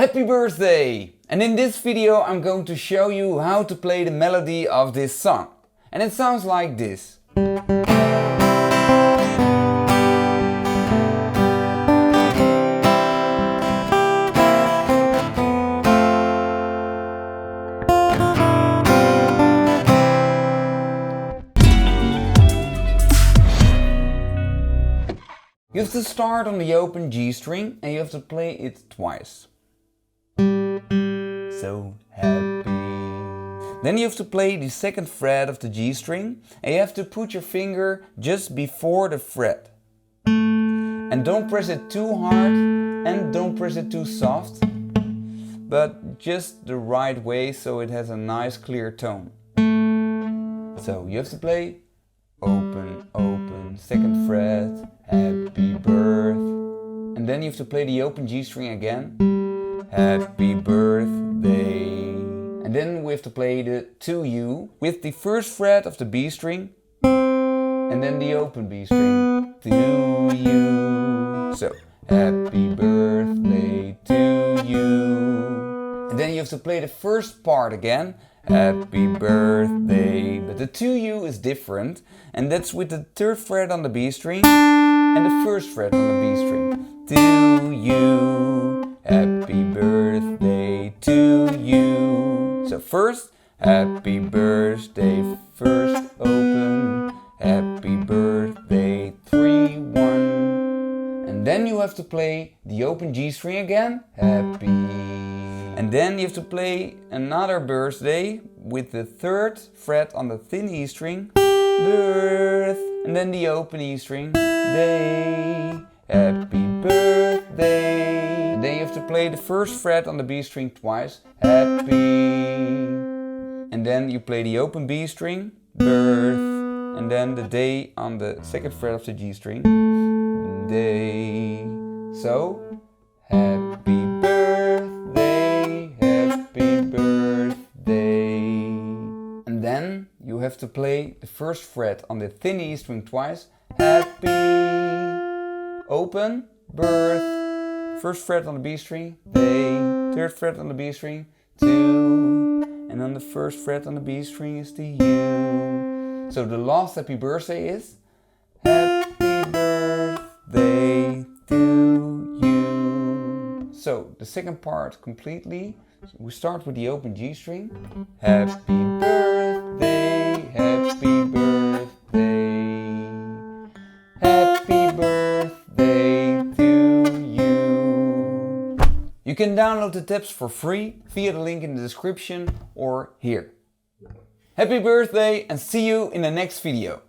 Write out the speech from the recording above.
Happy birthday! And in this video I'm going to show you how to play the melody of this song. And it sounds like this. You have to start on the open G string and you have to play it twice. So happy. Then you have to play the second fret of the G string and you have to put your finger just before the fret. And don't press it too hard and don't press it too soft, but just the right way so it has a nice clear tone. So you have to play open, open, second fret, happy birth. And then you have to play the open G string again. Happy birthday. And then we have to play the to you with the first fret of the B string and then the open B string. To you. So, happy birthday to you. And then you have to play the first part again. Happy birthday. But the to you is different, and that's with the third fret on the B string and the first fret on the B string. To you. Happy birthday to you. So first, happy birthday, first open. Happy birthday, 3, 1. And then you have to play the open G string again. Happy. And then you have to play another birthday with the third fret on the thin E string. Birth. And then the open E string. Day. Happy birthday. And then you have to play the first fret on the B string twice. Happy. And then you play the open B string. Birth. And then the day on the second fret of the G string. Day. So, happy birthday, happy birthday. And then you have to play the first fret on the thin E string twice. Happy. Open, birth, first fret on the B string, day, third fret on the B string, 2, and on the first fret on the B string is the U. So the last happy birthday is happy birthday to you. So the second part completely, we start with the open G string. Happy birthday, happy birthday, happy birthday to you. You can download the tabs for free via the link in the description or here. Happy birthday and see you in the next video.